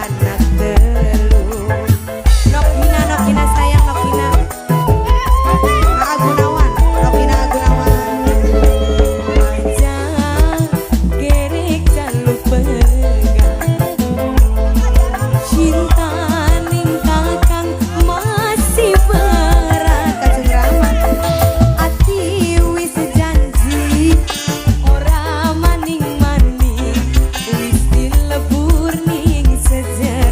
anak telu. Nokina sayang Nokina. Aa Gunawan, Nokina Gunawan. Aja gerek jaluk pegang. Cinta ning kakang masih berat Kajeng Rama. Ati wis janji ora maning-maning, wis dilebur ning sejarah.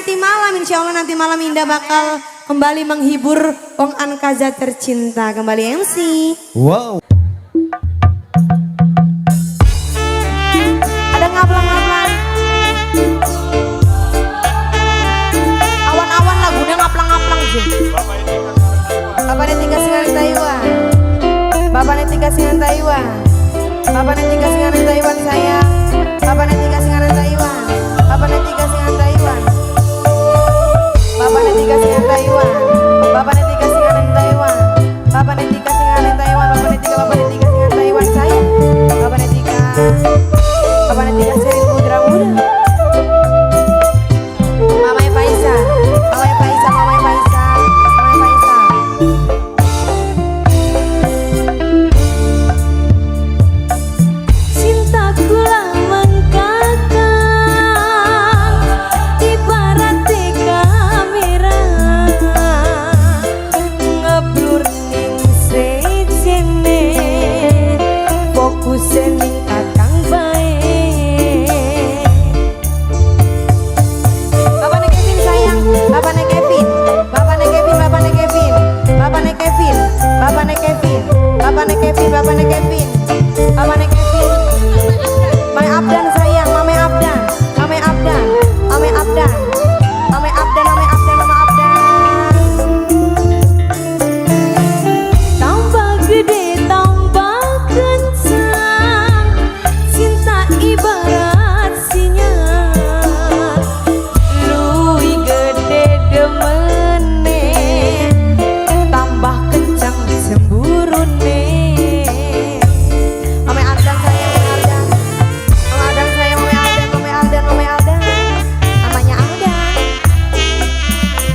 nanti malam, insya Allah nanti malam Indah bakal kembali menghibur Wong Ankaza tercinta. Kembali MC. Wow. Ada ngaplang-ngaplang. Awan-awan lagunya ngaplang-ngaplang sih. Bapak Netika Singaran Taiwan. Bapak Netika Singaran Taiwan. Bapak Netika Singaran Taiwan sayang. Bapak Netika Singaran Taiwan. Bapak Netika Singaran Taiwan. Bapak Netika Singaran Taiwan. Bapak Netika Singaran Taiwan. Bapak Netika Singaran Taiwan. Bapak Netika Singaran Taiwan sayang. Bapak Netika. Bapak Netika Serin Putra Muda. Mamai Faisa. Mamai Faisa. Mamai Faisa. Mamai Faisa. Cintaku lawang kakang ibarat kamera ngeblur ning sejene fokus ning kakang bae. Bapaknya Kevin sayang, bapaknya Kevin, bapaknya Kevin, bapaknya Kevin, bapaknya Kevin, bapaknya Kevin, bapaknya Kevin, bapaknya Kevin, bapaknya Kevin. Mamai Abdan sayang, Mamai Abdan, Mamai Abdan, Mamai Abdan, Mamai Abdan, Mamai Abdan, Mamai Abdan. Tambah gede, tambah kencang, cinta ibarat sinyal. Lui gede demene, tambah kencang cemburune. Mamai Abdan sayang, Mamai Abdan. Mamai Abdan sayang, Mamai Abdan, Mamai Abdan, Mamai Abdan. Namanya Abdan.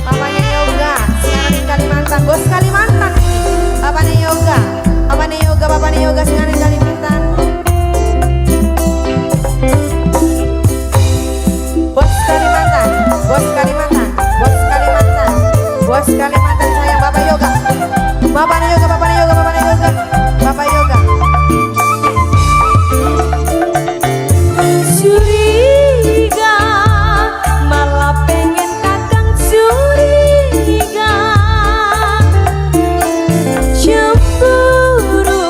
Bapaknya Yoga, Singaran di Kalimantan. Bos Kalimantan. Bapaknya Yoga, bapaknya Yoga, bapaknya Yoga Singaran di Kalimantan. Bos Kalimantan, Bos Kalimantan, Bos Kalimantan, Bos Kalimantan sayang Bapak Yoga. Bapaknya Yoga, bapaknya Yoga, bapaknya Yoga, Bapak Yoga. Curiga, malah pengen kakang curiga. Cemburu,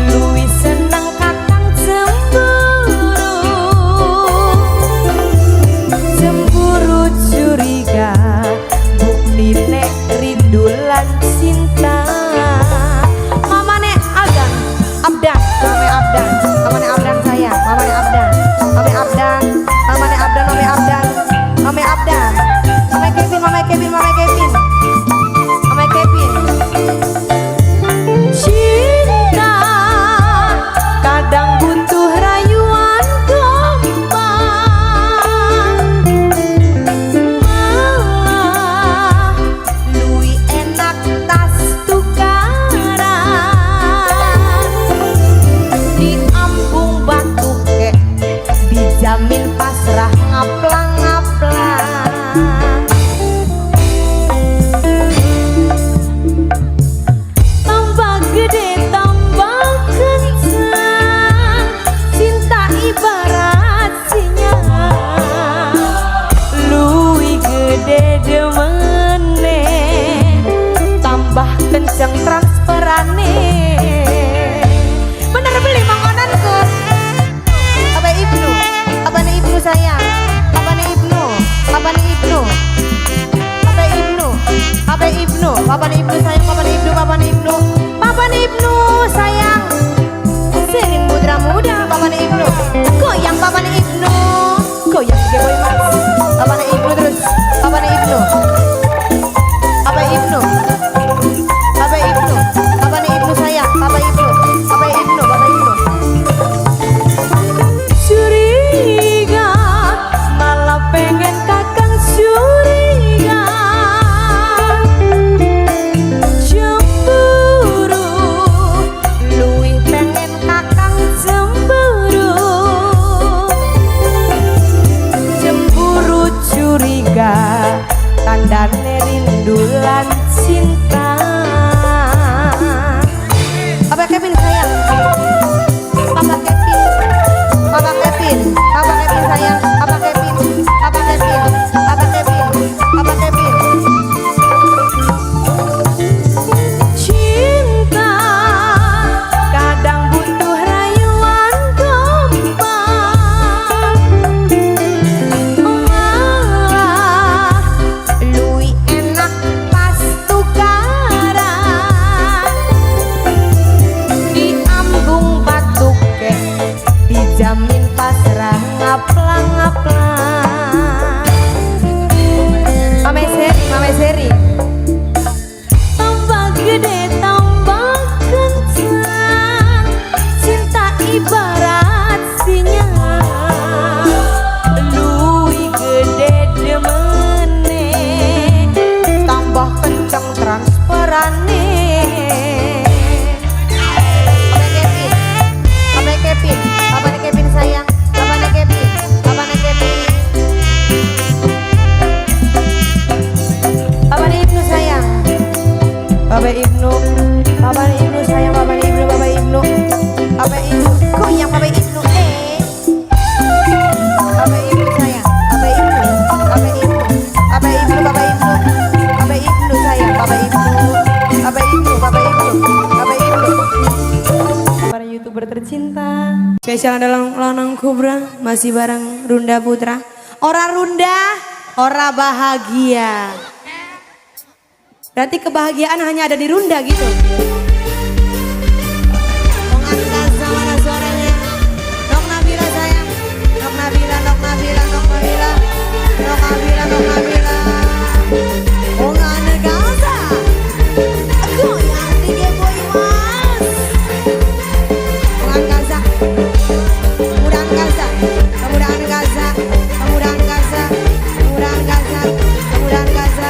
luwih seneng kakang cemburu. Cemburu curiga, bukti nek rindu lan cinta. Mamane Abdan, Abdan, Mamane Abdan, Mamane Abdan sayang, Mamane Abdan, Mamane Spesial adalah Lanang Kubra, masih bareng Runda Putra. Ora Runda, ora bahagia. Berarti kebahagiaan hanya ada di Runda gitu. Mengangkat sama suaranya. Nok Nabila sayang. Nok Nabila, Nok Nabila, Nok Nabila. Nok Nabila, Nok Nabila. Oh ngane Gaza. Aku yang tinggi boy mas. Mudahan Gaza. Mudahan Gaza. Mudahan Gaza. Mudahan Gaza. Mudahan Gaza. Mudahan Gaza.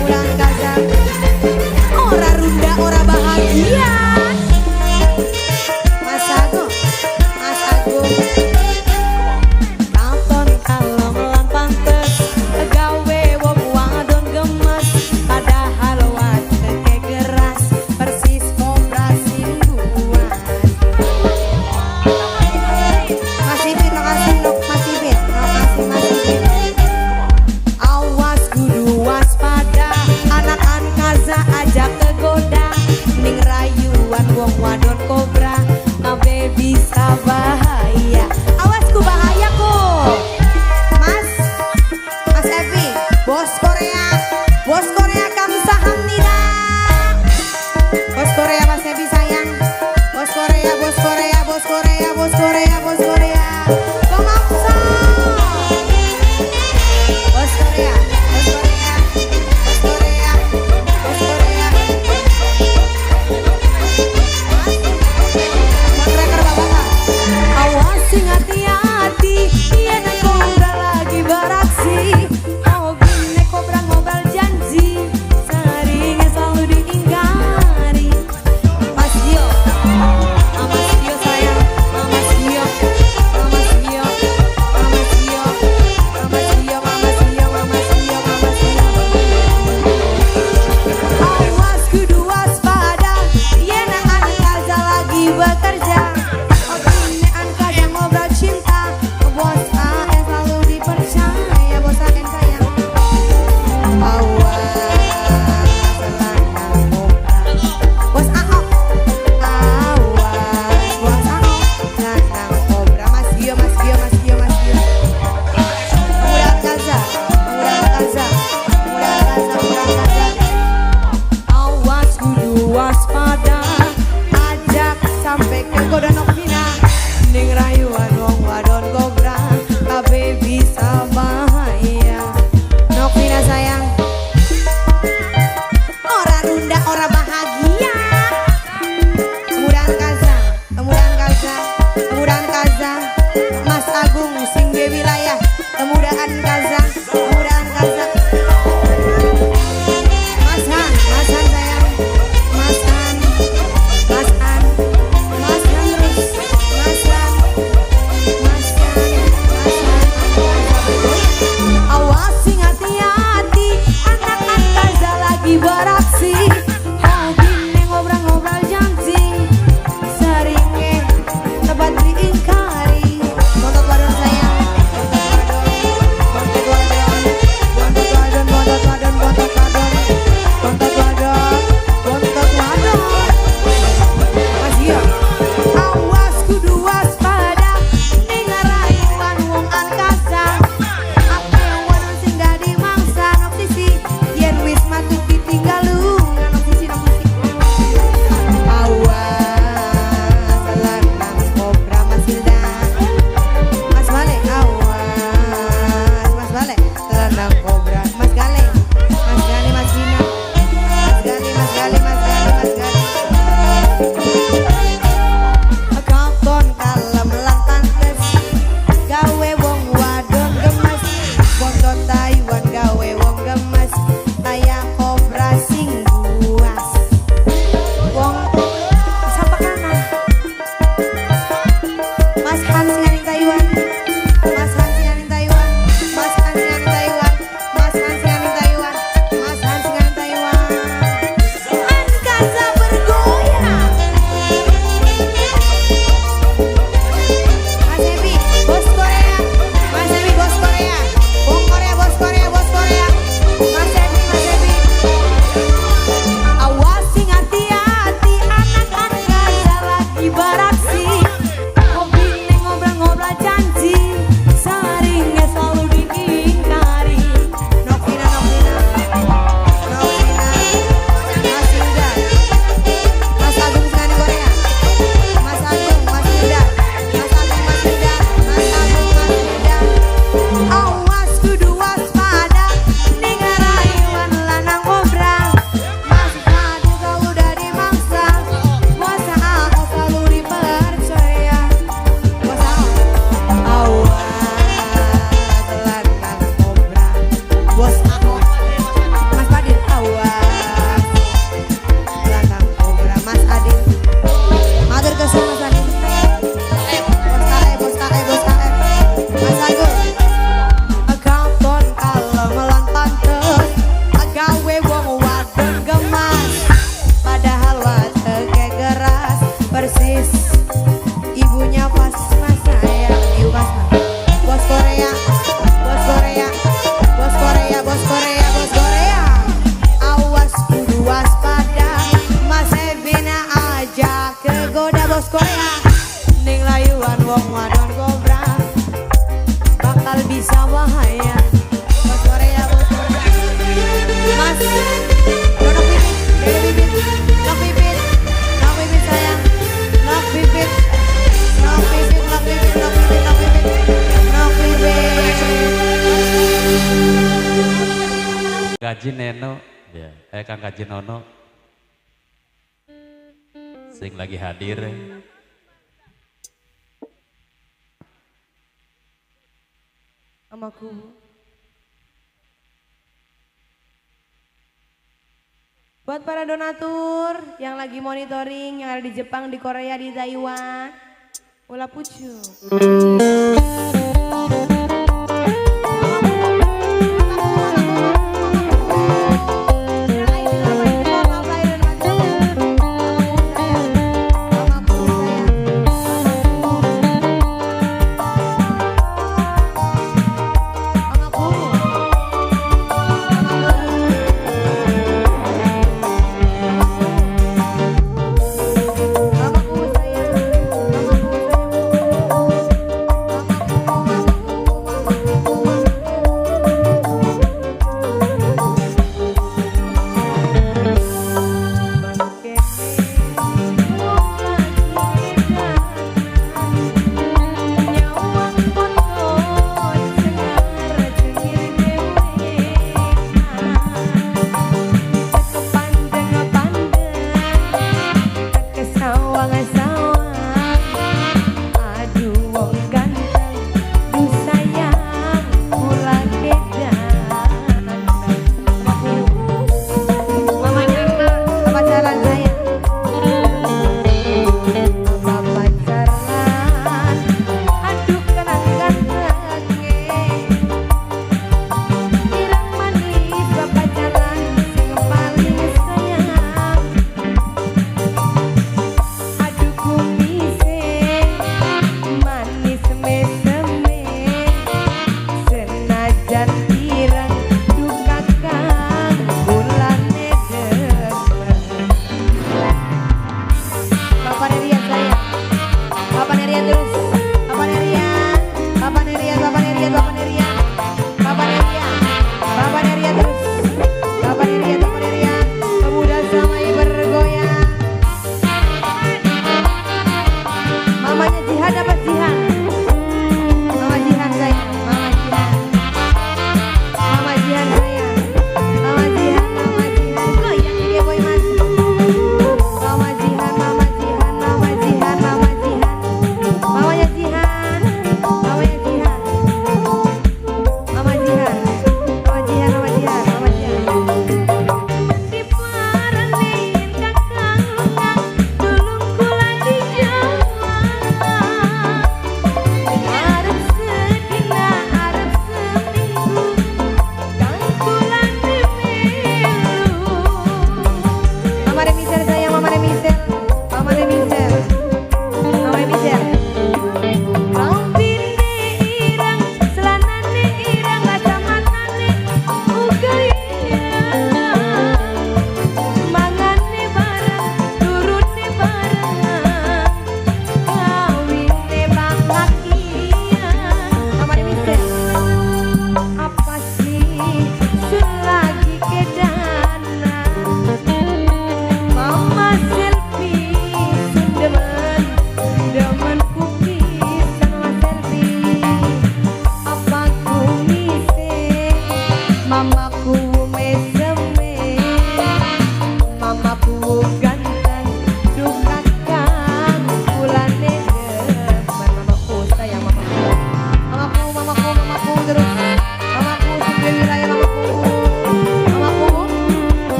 Mudahan Gaza. Ora Runda, ora bahagia. bisa bahaya. Bos Korea bos Mas Donok bibit, Dede bibit, nok bibit, nok bibit sayang, nok bibit, nok bibit, nok bibit, nok bibit, nok bibit, nok bibit. Gaji Neno, ya, Kang Gaji Nono, sing lagi hadir. Amaku. Buat para donatur yang lagi monitoring, yang ada di Jepang, di Korea, di Taiwan, Ula Pucu.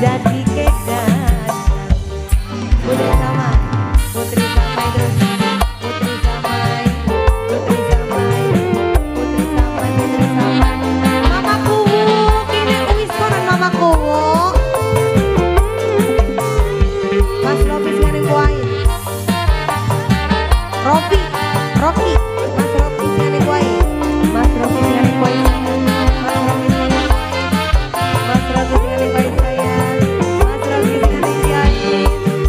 jadi kedan. Putri Samai, Putri Samai terus, Putri Samai, Putri Samai, Putri Samai, Putri Samai. Mamaku, kini wis konon mamaku. Mas Robi sing kuai. Robi, Robi, Mas Robi sing kuai. Mas Robi sing kuai. Mas Robi sing kuai. Mas Robi sing kuai saya. Mas Robi sing kuai.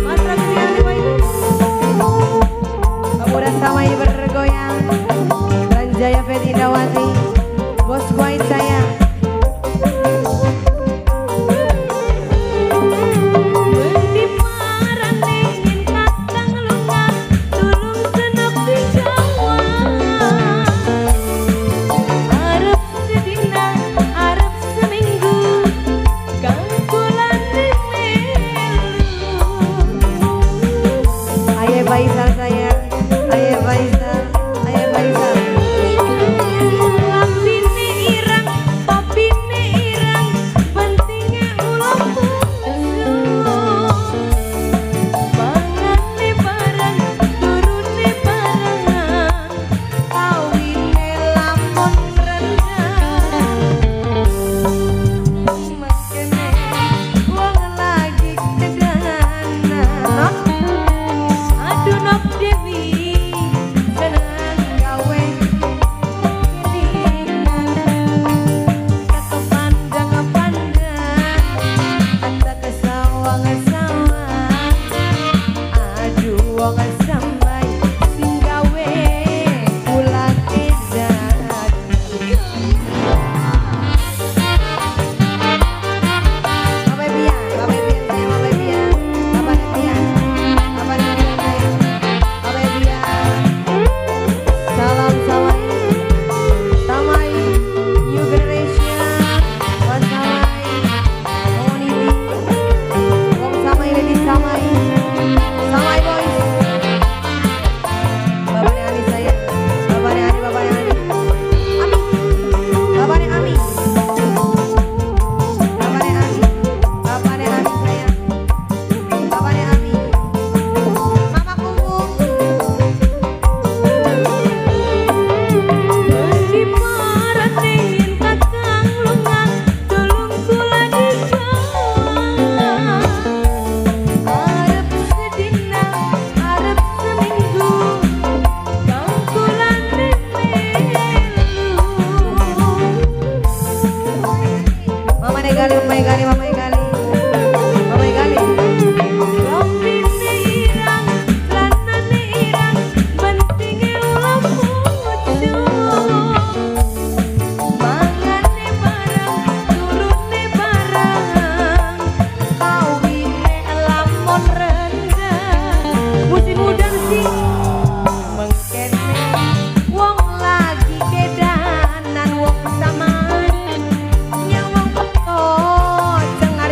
Mas Robi sing kuai. Pemuda Samai bergoyang. Ranjaya Fetindawati, bos kuai saya. Faisal saya, ayah Faisal, ayah Faisal. Lambine irang, papine irang, pentingnya ulang pusu. Mangane barang, turune barang, kawine lamun rendah. Makene wong lagi kedanan. Dunok Dewi senang gawe kelingan kepandang-pandang ata kesawang-sawang aduh wong sampai sing gawe kula edan. Bapak Bian, Bapak Bian saya, Bapak Bian, Bapak Bian, Bapak Bian. Salam Samai, Samai New Generation, Wan Samai, Community, Wong Samai, Lady Samai, Samai Boys. Bapaknya Ani saya, bapaknya Ani, bapaknya Ani, Ami, bapaknya Ami, bapaknya Ami, bapaknya Ami saya, bapaknya Ami, mamaku. Mama Gali, Mama Gali, Mama Gali. Lambine irang, lanane irang, pentinge ulah pucu. Mangane barang, turune barang, kawine lamun rendah. Musim udan sih mengkene wong lagi kedanan wong Samai. Nyawang peto cengar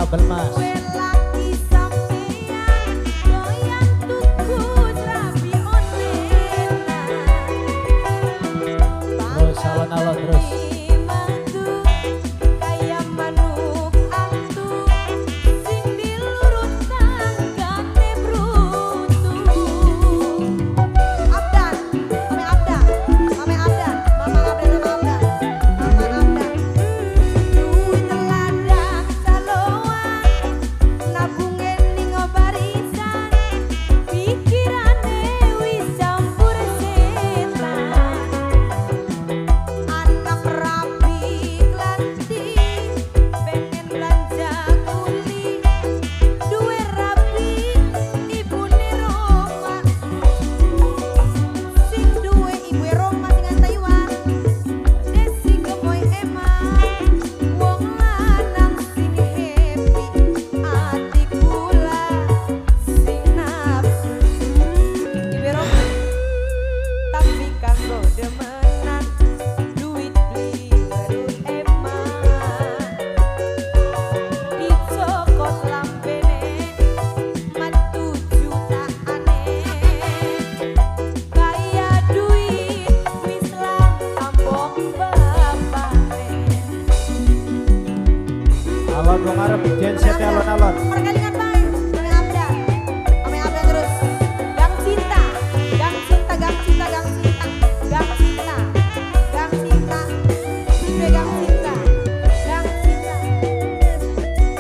kabel mas. Kowe lagi sampeyan doyan tuku srabi online. Terus alon-alon terus. Kayak manuk antu sing dilurut tanggane brutu. Abdan, Mame Abdan, Mame Abdan, Mama Abdan, Mama Abdan, Mama Abdan. Duit ladang saloan, nabunge ning barisan, pikirane wis campur setan. Anak rapi klanti pengen belanja kuli, duwe rapi ibune Roma, sing duwe ibu Roma dengan Taiwan. Desi gemoy emang wong lanang sing happy, ati kula sing nafsu ibu Roma, tapi kanggo demenan duit beli gerut emang dicokot lambene matu jutaane, kaya duit wis lah tambok bapane. Alon wong arep genset alon-alon. Perkalikan bae, Mame Abdan. Mame Abdan terus. Gang cinta, gang cinta, gang cinta, gang cinta, gang cinta, gang cinta. Ibu gang cinta, gang cinta.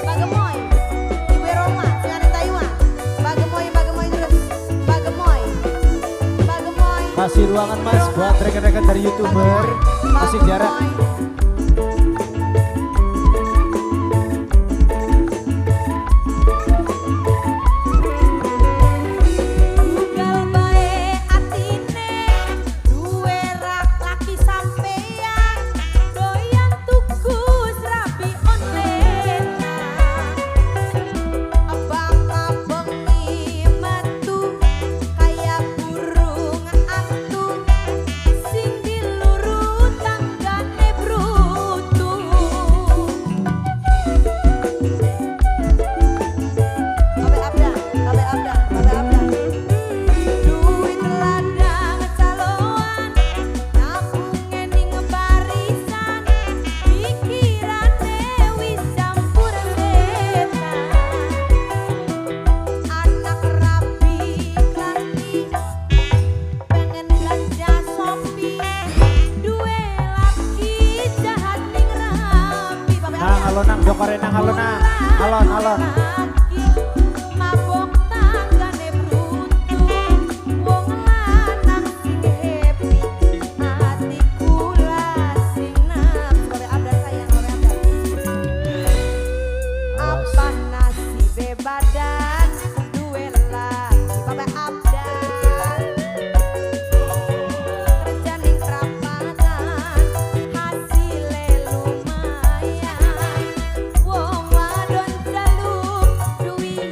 Bagemoy, Ibu Roma, sing ada Taiwan. Bagemoy, bagemoy terus. Bagemoy, bagemoy. Kasih ruangan mas buat rekan-rekan dari youtuber. Masih jarak. Ugal bae atine duwe rak laki sampeyan doyan tuku srabi online. Abang-abang metu kaya burung antu sing dilurut tanggane brutu. Babe Abdan, Babe Abdan, Babe Abdan. Duit ladang caloan, nabunge ning barisan, pikirane wis campur setan. Anak rapi klanti pengen belanja shopping, duwe laki jahat ning rapi. Babe Nang Abdan. alon nang jokore nang alon nang. Alon alon. Mabok tanggane brutu, wong lanang sing happy, ati kula sing nafsu. Babe Abdan sayang, Babe Abdan. Apa nasibe badan duwe laki Babe Abdan. Kerja ning perapatan hasile lumayan, wong wadon jaluk duit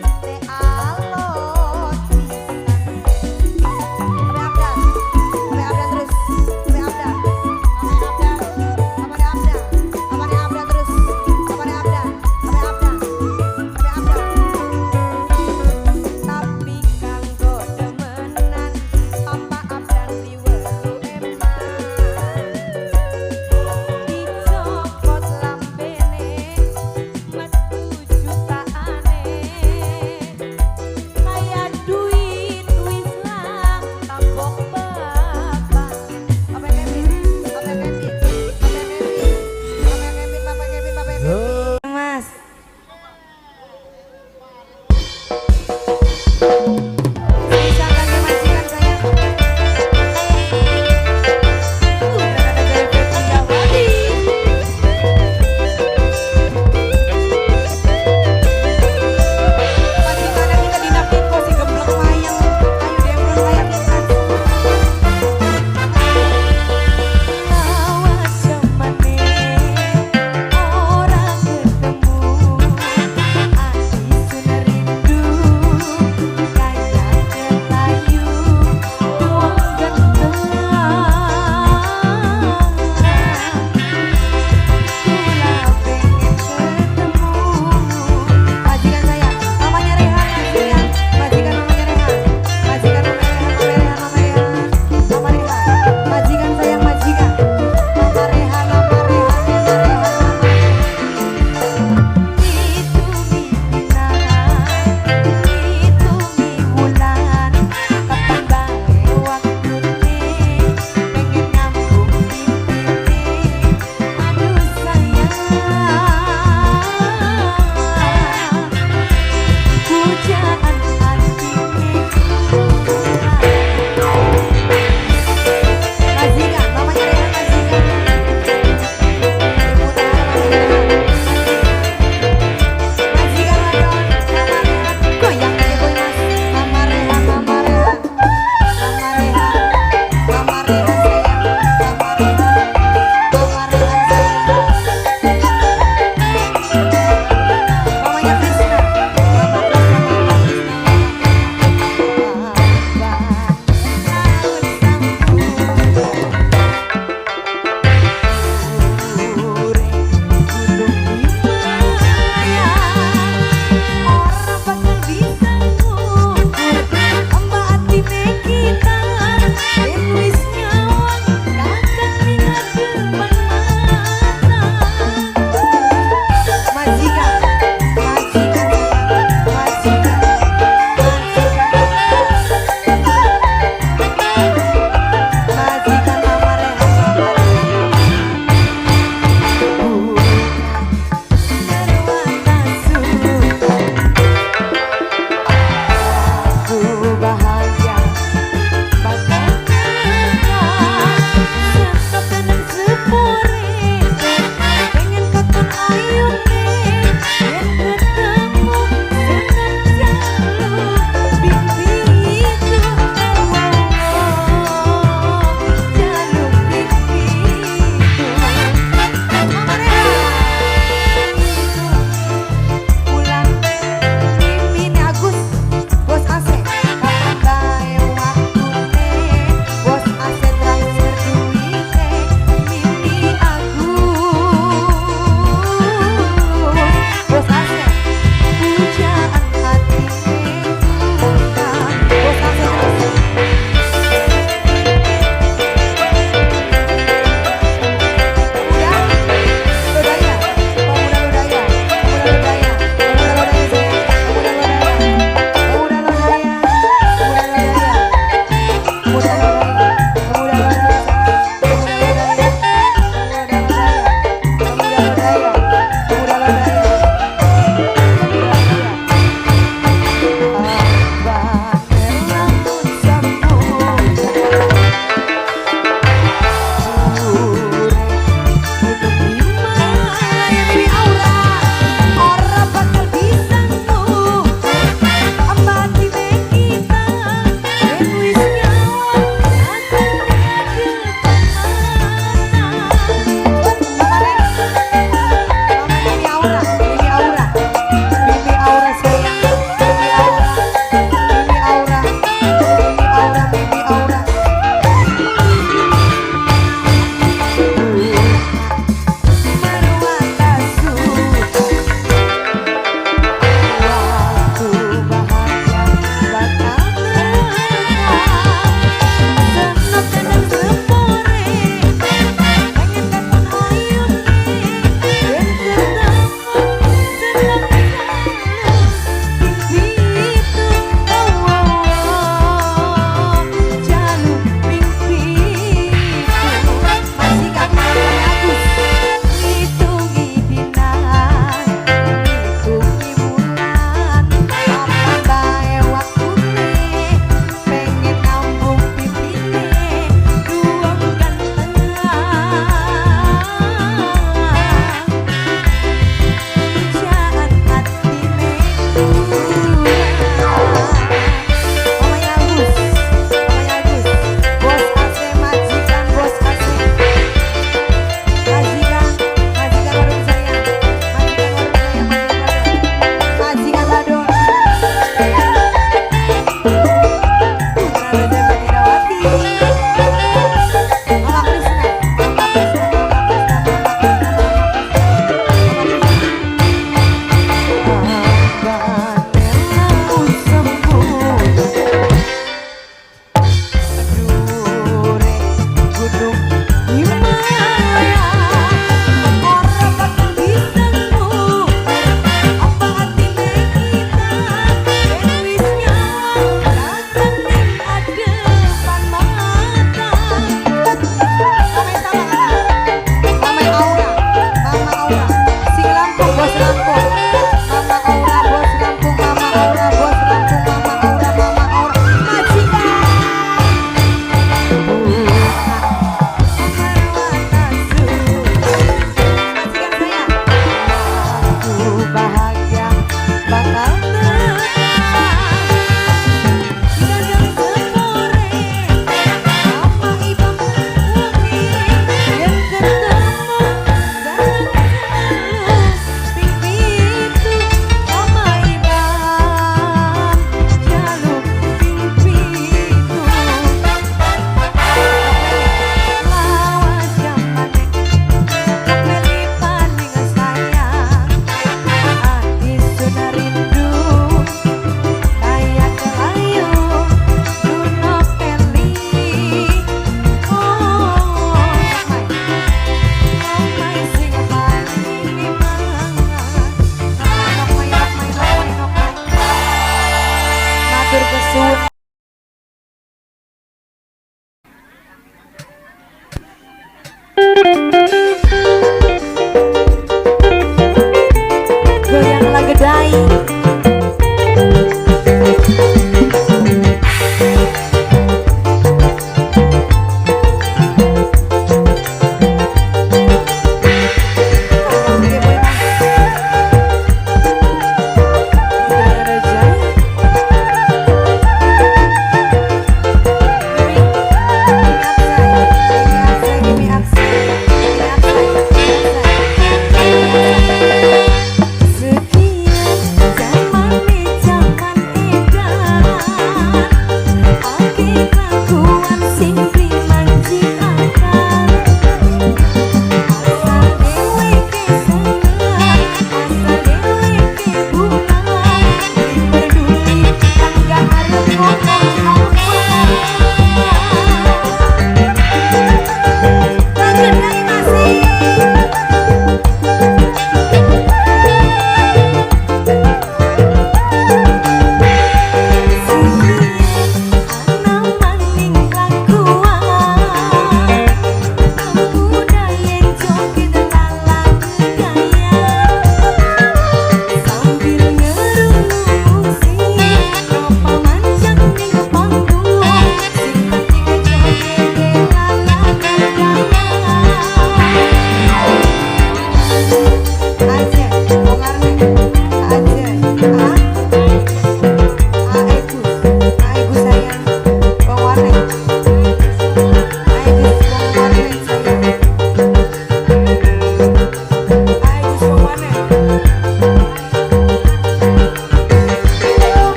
yang bakal goyang lagi gedai.